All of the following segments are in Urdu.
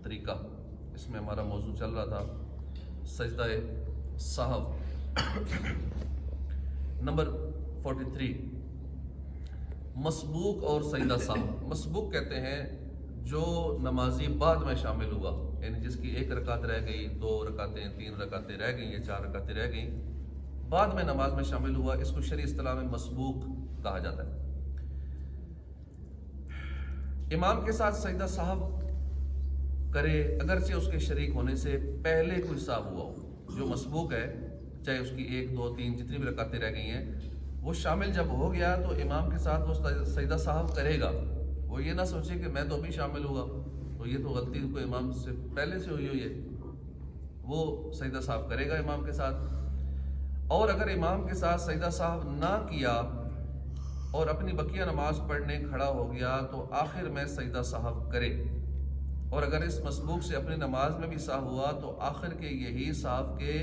طریقہ، اس میں ہمارا موضوع چل رہا تھا سجدہ سہو۔ نمبر 43، مسبوق اور سجدہ سہو۔ مسبوق کہتے ہیں جو نمازی بعد میں شامل ہوا، یعنی جس کی 1 رکعت رہ گئی، 2 رکعتیں، 3 رکعتیں رہ گئیں یا 4 رکعتیں رہ گئیں، بعد میں نماز میں شامل ہوا، اس کو شرعی اصطلاح میں مسبوق کہا جاتا ہے۔ امام کے ساتھ سجدہ سہو کرے اگرچہ اس کے شریک ہونے سے پہلے کوئی سہو ہوا ہو۔ جو مسبوق ہے، چاہے اس کی 1، 2، 3 جتنی بھی رکعتیں رہ گئی ہیں، وہ شامل جب ہو گیا تو امام کے ساتھ وہ سجدہ سہو کرے گا۔ وہ یہ نہ سوچے کہ میں تو ابھی شامل ہوا، تو یہ تو غلطی کوئی امام سے پہلے سے ہوئی ہے، وہ سجدہ سہو کرے گا امام کے ساتھ۔ اور اگر امام کے ساتھ سجدہ سہو نہ کیا اور اپنی بقیہ نماز پڑھنے کھڑا ہو گیا تو آخر میں سجدہ سہو کرے، اور اگر اس مسبوق سے اپنی نماز میں بھی سہو ہوا تو آخر کے یہی سہو کے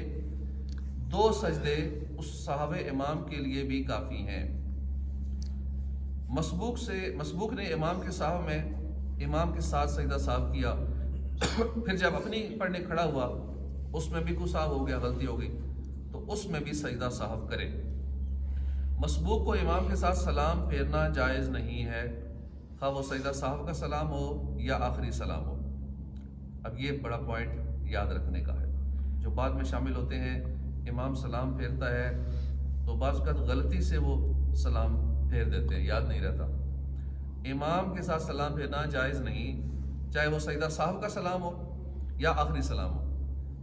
2 سجدے اس سہو امام کے لیے بھی کافی ہیں۔ مسبوق نے امام کے سہو میں امام کے ساتھ سجدہ سہو کیا، پھر جب اپنی پڑھنے کھڑا ہوا اس میں بھی کوئی سہو ہو گیا، غلطی ہو گئی، تو اس میں بھی سجدہ سہو کرے۔ مسبوق کو امام کے ساتھ سلام پھیرنا جائز نہیں ہے، خواہ وہ سجدہ سہو کا سلام ہو یا آخری سلام ہو۔ اب یہ بڑا پوائنٹ یاد رکھنے کا ہے۔ جو بعد میں شامل ہوتے ہیں، امام سلام پھیرتا ہے تو بعض اوقات غلطی سے وہ سلام پھیر دیتے ہیں، یاد نہیں رہتا۔ امام کے ساتھ سلام پھیرنا جائز نہیں، چاہے وہ سجدہ سہو کا سلام ہو یا آخری سلام ہو۔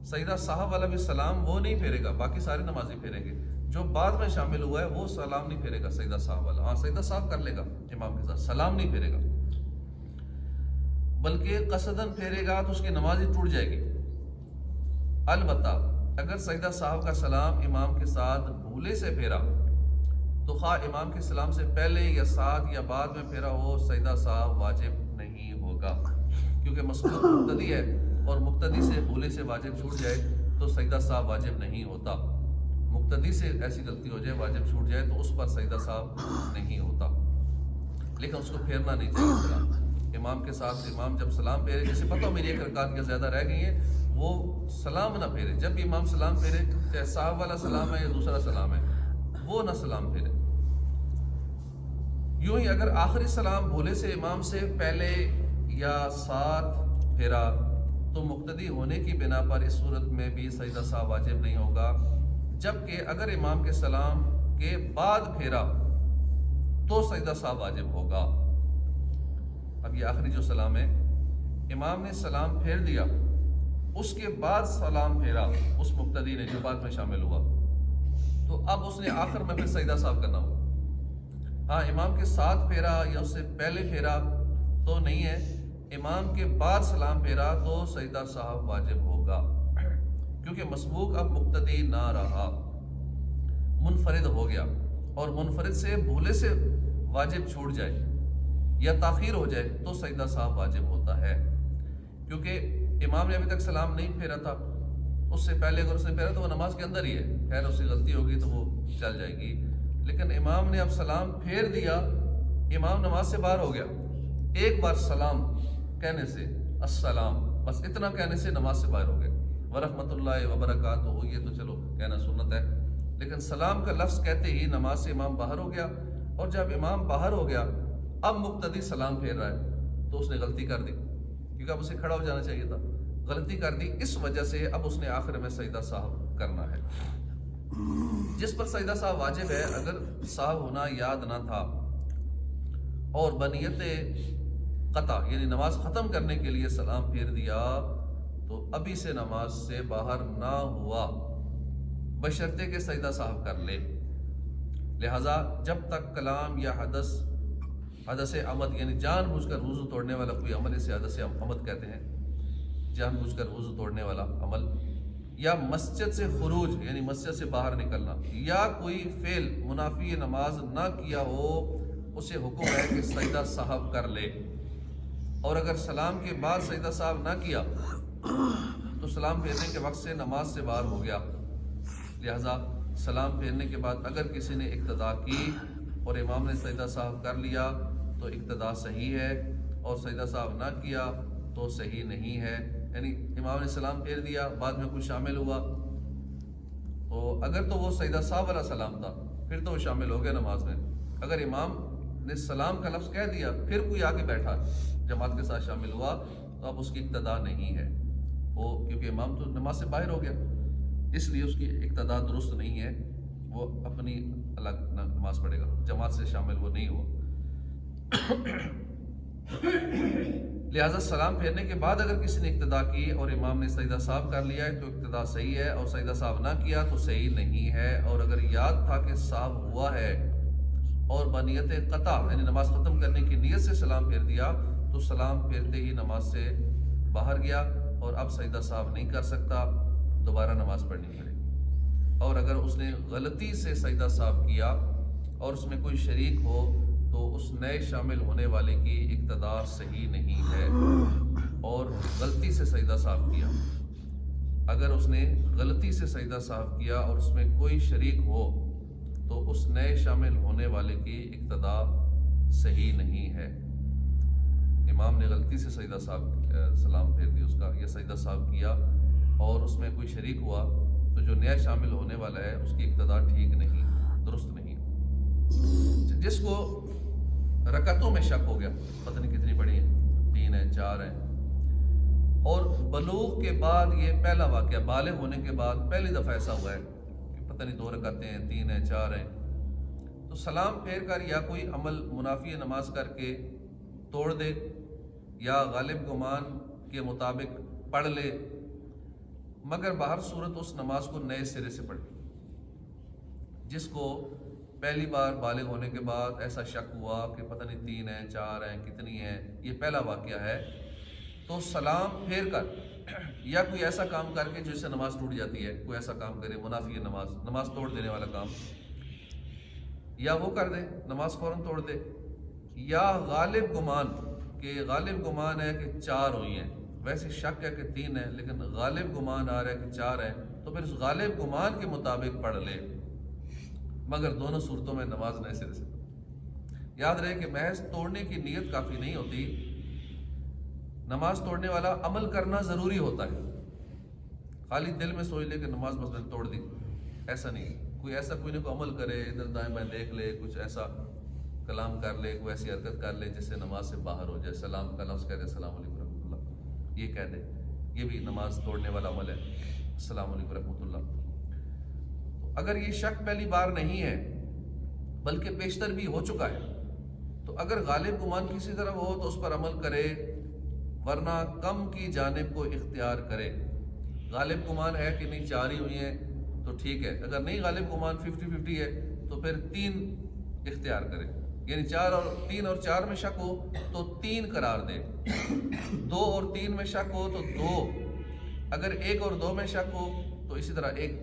سجدہ سہو والا بھی سلام وہ نہیں پھیرے گا، باقی سارے نمازی پھیریں گے۔ جو بعد میں شامل ہوا ہے وہ سلام نہیں پھیرے گا سجدہ سہو والا، ہاں سجدہ سہو کر لے گا امام کے ساتھ، سلام نہیں پھیرے گا، بلکہ قصدن پھیرے گا تو اس کی نماز ہی ٹوٹ جائے گی۔ البتہ اگر سجدہ سہو کا سلام امام کے ساتھ بھولے سے پھیرا تو خواہ امام کے سلام سے پہلے یا ساتھ یا بعد میں پھیرا ہو، سجدہ سہو واجب نہیں ہوگا، کیونکہ مسبوق مقتدی ہے اور مقتدی سے بھولے سے واجب چھوٹ جائے تو سجدہ سہو واجب نہیں ہوتا۔ مقتدی سے ایسی غلطی ہو جائے، واجب چھوٹ جائے تو اس پر سجدہ سہو نہیں ہوتا، لیکن اس کو پھیرنا نہیں چاہیے سلام امام کے ساتھ۔ امام جب سلام پھیرے، جسے پتہ ہو میری 1 رکعت یا زیادہ رہ گئی ہیں، وہ سلام نہ پھیرے۔ جب بھی امام سلام پھیرے، چاہے سہو والا سلام ہے یا دوسرا سلام ہے، وہ نہ سلام پھیرے۔ یوں ہی اگر آخری سلام بھولے سے امام سے پہلے یا ساتھ پھیرا تو مقتدی ہونے کی بنا پر اس صورت میں بھی سجدہ سہو واجب نہیں ہوگا، جبکہ اگر امام کے سلام کے بعد پھیرا تو سجدہ سہو واجب ہوگا۔ اب یہ آخری جو سلام ہے، امام نے سلام پھیر دیا، اس کے بعد سلام پھیرا اس مقتدی نے جو بعد میں شامل ہوا، تو اب اس نے آخر میں پھر سجدہ سہو کرنا ہو۔ ہاں امام کے ساتھ پھیرا یا اس سے پہلے پھیرا تو نہیں ہے، امام کے بعد سلام پھیرا تو سجدہ سہو واجب ہوگا، کیونکہ مسبوق اب مقتدی نہ رہا، منفرد ہو گیا، اور منفرد سے بھولے سے واجب چھوٹ جائے یا تاخیر ہو جائے تو سجدہ سہو واجب ہوتا ہے، کیونکہ امام نے ابھی تک سلام نہیں پھیرا تھا، اس سے پہلے اگر اس نے پھیرا تو وہ نماز کے اندر ہی ہے، خیر اس سے غلطی ہوگی تو وہ چل جائے گی، لیکن امام نے اب سلام پھیر دیا، امام نماز سے باہر ہو گیا، ایک بار سلام کہنے سے، السلام، بس اتنا کہنے سے نماز سے باہر ہو گئے۔ ورحمۃ اللہ وبرکاتہ، یہ تو چلو کہنا سنت ہے، لیکن سلام کا لفظ کہتے ہی نماز سے امام باہر ہو گیا، اور جب امام باہر ہو گیا اب مقتدی سلام پھیر رہا ہے تو اس نے غلطی کر دی، کیونکہ اب اسے کھڑا ہو جانا چاہیے تھا، غلطی کر دی، اس وجہ سے اب اس نے آخر میں سجدہ سہو کرنا ہے۔ جس پر سجدہ سہو واجب ہے، اگر سہو ہونا یاد نہ تھا اور بنیت قطع یعنی نماز ختم کرنے کے لیے سلام پھیر دیا تو ابھی سے نماز سے باہر نہ ہوا، بشرطے کہ سجدہ سہو کر لے۔ لہذا جب تک کلام یا حدث عمد یعنی جان بوجھ کر وضو توڑنے والا کوئی عمل، اسے حدث عمد کہتے ہیں، جان بوجھ کر وضو توڑنے والا عمل، یا مسجد سے خروج یعنی مسجد سے باہر نکلنا، یا کوئی فعل منافی نماز نہ کیا ہو، اسے حکم ہے کہ سجدہ سہو کر لے، اور اگر سلام کے بعد سجدہ سہو نہ کیا تو سلام پھیرنے کے وقت سے نماز سے باہر ہو گیا۔ لہذا سلام پھیرنے کے بعد اگر کسی نے اقتدا کی اور امام نے سجدہ سہو کر لیا تو اقتدا صحیح ہے، اور سجدہ سہو نہ کیا تو تو صحیح نہیں ہے. یعنی امام نے سلام پھیر دیا، بعد میں کوئی شامل ہوا، تو اگر تو وہ سجدہ سہو والا سلام تھا پھر تو وہ شامل ہو گیا نماز میں. اگر امام نے سلام کا لفظ کہہ دیا پھر کوئی آگے بیٹھا جماعت کے ساتھ شامل ہوا تو اب اس کی اقتداء نہیں ہے وہ، کیونکہ امام تو نماز سے باہر ہو گیا، اس لیے اس کی اقتداء درست نہیں ہے، وہ اپنی الگ نماز پڑھے گا، جماعت سے شامل وہ نہیں ہوا. لہٰذا سلام پھیرنے کے بعد اگر کسی نے اقتداء کی اور امام نے سجدہ سہو کر لیا ہے تو اقتداء صحیح ہے، اور سجدہ سہو نہ کیا تو صحیح نہیں ہے. اور اگر یاد تھا کہ سہو ہوا ہے اور بنیت قطع یعنی نماز ختم کرنے کی نیت سے سلام پھیر دیا تو سلام پھیرتے ہی نماز سے باہر گیا اور اب سجدہ سہو نہیں کر سکتا، دوبارہ نماز پڑھنی پڑے. اور اگر اس نے غلطی سے سجدہ سہو کیا اور اس میں کوئی شریک ہو تو اس نئے شامل ہونے والے کی اقتداء صحیح نہیں ہے. اور غلطی سے سجدہ سہو کیا، اگر اس نے غلطی سے سجدہ سہو کیا اور اس میں کوئی شریک ہو تو اس نئے شامل ہونے والے کی اقتداء صحیح نہیں ہے. امام نے غلطی سے سجدہ سلام پھیر دی اس کا یا سجدہ سہو کیا اور اس میں کوئی شریک ہوا تو جو نیا شامل ہونے والا ہے اس کی اقتداء ٹھیک نہیں، درست نہیں. جس کو رکعتوں میں شک ہو گیا، پتہ نہیں کتنی پڑھی ہیں، 3 ہیں 4 ہیں، اور بلوغ کے بعد یہ پہلا واقعہ، بالغ ہونے کے بعد پہلی دفعہ ایسا ہوا ہے کہ پتہ نہیں 2 رکعتیں ہیں 3 ہیں 4 ہیں، تو سلام پھیر کر یا کوئی عمل منافی نماز کر کے توڑ دے یا غالب گمان کے مطابق پڑھ لے، مگر باہر صورت اس نماز کو نئے سرے سے پڑھے. جس کو پہلی بار بالغ ہونے کے بعد ایسا شک ہوا کہ پتہ نہیں 3 ہیں 4 ہیں کتنی ہیں، یہ پہلا واقعہ ہے، تو سلام پھیر کر یا کوئی ایسا کام کر کے جس سے نماز ٹوٹ جاتی ہے، کوئی ایسا کام کرے منافی نماز توڑ دینے والا کام، یا وہ کر دے نماز فوراً توڑ دے، یا غالب گمان کہ غالب گمان ہے کہ 4 ہوئی ہیں، ویسے شک ہے کہ 3 ہیں لیکن غالب گمان آ رہا ہے کہ 4 ہیں، تو پھر اس غالب گمان کے مطابق پڑھ لے، مگر دونوں صورتوں میں نماز نئے سرے سے. یاد رہے کہ محض توڑنے کی نیت کافی نہیں ہوتی، نماز توڑنے والا عمل کرنا ضروری ہوتا ہے. خالی دل میں سوچ لے کہ نماز مثلا توڑ دی، ایسا نہیں. کوئی نہ کوئی عمل کرے، ادھر دائیں بائیں دیکھ لے، کچھ ایسا کلام کر لے، کوئی ایسی حرکت کر لے جس سے نماز سے باہر ہو جائے، سلام کا لفظ کہہ دے السلام علیکم رحمۃ اللہ، یہ کہہ دے، یہ بھی نماز توڑنے والا عمل ہے، السلام علیکم رحمۃ اللہ. اگر یہ شک پہلی بار نہیں ہے بلکہ پیشتر بھی ہو چکا ہے تو اگر غالب گمان کسی طرح ہو تو اس پر عمل کرے، ورنہ کم کی جانب کو اختیار کرے. غالب گمان ہے کہ نہیں 4 ہی ہوئی ہیں تو ٹھیک ہے، اگر نہیں غالب گمان 50-50 ہے تو پھر 3 اختیار کرے، یعنی 4 اور 3 اور 4 میں شک ہو تو 3 قرار دے، 2 اور 3 میں شک ہو تو 2، اگر 1 اور 2 میں شک ہو تو اسی طرح 1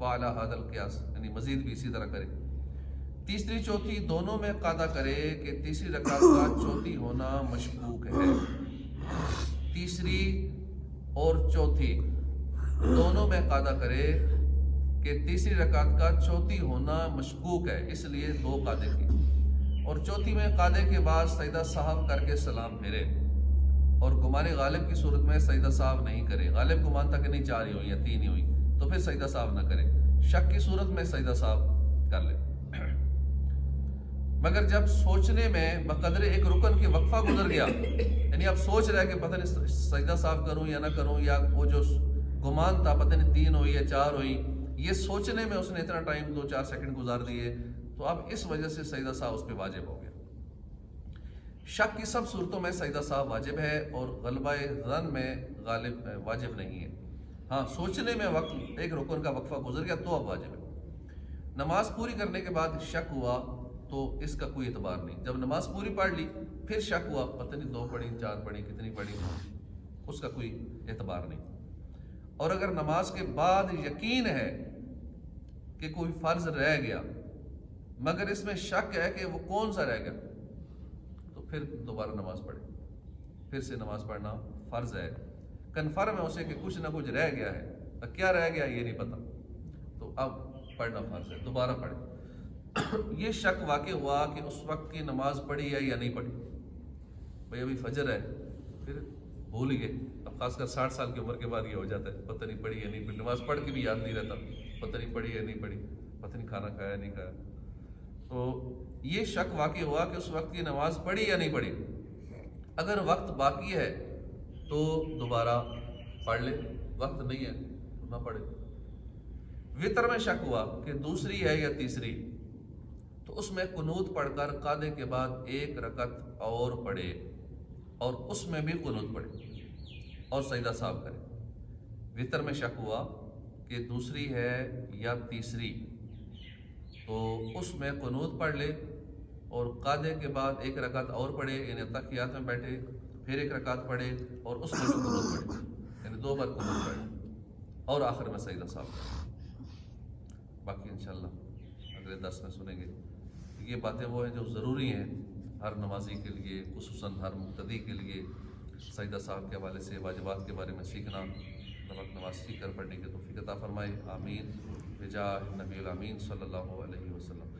وعلیٰ ھذا القیاس، یعنی مزید بھی اسی طرح کرے. تیسری چوتھی دونوں میں قاعدہ کرے کہ تیسری رکعت کا چوتھی ہونا مشکوک ہے. تیسری اور چوتھی دونوں میں قاعدہ کرے کہ تیسری رکعت کا چوتھی ہونا مشکوک ہے، اس لیے 2 قاعدے کی، اور چوتھی میں قاعدے کے بعد سجدہ سہو کر کے سلام پھیرے، اور گمان غالب کی صورت میں سجدہ سہو نہیں کرے. غالب گمان تھا کہ نہیں 4 ہی ہوئی یا 3 ہی ہوئی تو پھر سجدہ سہو نہ کرے، شک کی صورت میں سجدہ سہو کر لے. مگر جب سوچنے میں بقدر ایک رکن کے وقفہ گزر گیا، یعنی اب سوچ رہا ہے کہ پتہ نہیں سجدہ سہو کروں یا نہ کروں، یا وہ جو گمان تھا پتہ نہیں 3 ہوئی یا 4 ہوئی، یہ سوچنے میں اس نے اتنا ٹائم 2-4 سیکنڈ گزار دیے، تو اب اس وجہ سے سجدہ سہو اس پہ واجب ہو گیا. شک کی سب صورتوں میں سجدہ سہو واجب ہے اور غلبہ ظن میں غالب واجب نہیں ہے. ہاں سوچنے میں وقت ایک رکن کا وقفہ گزر گیا تو اب واجب ہے. نماز پوری کرنے کے بعد شک ہوا تو اس کا کوئی اعتبار نہیں. جب نماز پوری پڑھ لی پھر شک ہوا پتہ نہیں 2 پڑھی 4 پڑھی کتنی پڑھی، اس کا کوئی اعتبار نہیں. اور اگر نماز کے بعد یقین ہے کہ کوئی فرض رہ گیا مگر اس میں شک ہے کہ وہ کون سا رہ گیا تو پھر دوبارہ نماز پڑھے. پھر سے نماز پڑھنا فرض ہے. کنفرم ہے اسے کہ کچھ نہ کچھ رہ گیا ہے، کیا رہ گیا یہ نہیں پتا، تو اب پڑھنا فرض ہے، دوبارہ پڑھے. یہ شک واقع ہوا کہ اس وقت کی نماز پڑھی ہے یا نہیں پڑھی. بھئی ابھی فجر ہے، پھر بھول گئے. اب خاص کر 60 سال کی عمر کے بعد یہ ہو جاتا ہے، پتہ نہیں پڑھی یا نہیں پڑھی، نماز پڑھ کے بھی یاد نہیں رہتا، پتہ نہیں پڑھی یا نہیں پڑھی، پتہ نہیں کھانا کھایا یا نہیں کھایا. تو یہ شک واقع ہوا کہ اس وقت کی نماز پڑھی یا نہیں پڑھی. اگر وقت باقی ہے تو دوبارہ پڑھ لے، وقت نہیں ہے تو نہ پڑھے. وطر میں شک ہوا کہ دوسری ہے یا تیسری، تو اس میں قنوت پڑھ کر قادے کے بعد ایک رکعت اور پڑھے اور اس میں بھی قنوت پڑھے اور سجدہ صاحب کرے. وطر میں شک ہوا کہ دوسری ہے یا تیسری، تو اس میں قنوت پڑھ لے اور قادے کے بعد ایک رکعت اور پڑھے، یعنی تحیات میں بیٹھے پھر ایک رکعت پڑھے اور اس میں بھی قنوت پڑھے، یعنی 2 بار قنوت پڑھے اور آخر میں سجدہ صاحب کرے. باقی انشاءاللہ اگلے درس میں سنیں گے. یہ باتیں وہ ہیں جو ضروری ہیں ہر نمازی کے لیے، خصوصاً ہر مقتدی کے لیے. سجدہ صاحب کے حوالے سے واجبات کے بارے میں سیکھنا، نمک نماز سیکھ کر پڑھنے کی توفیق عطا فرمائے. آمین بجاہ نبی الامین صلی اللہ علیہ وسلم.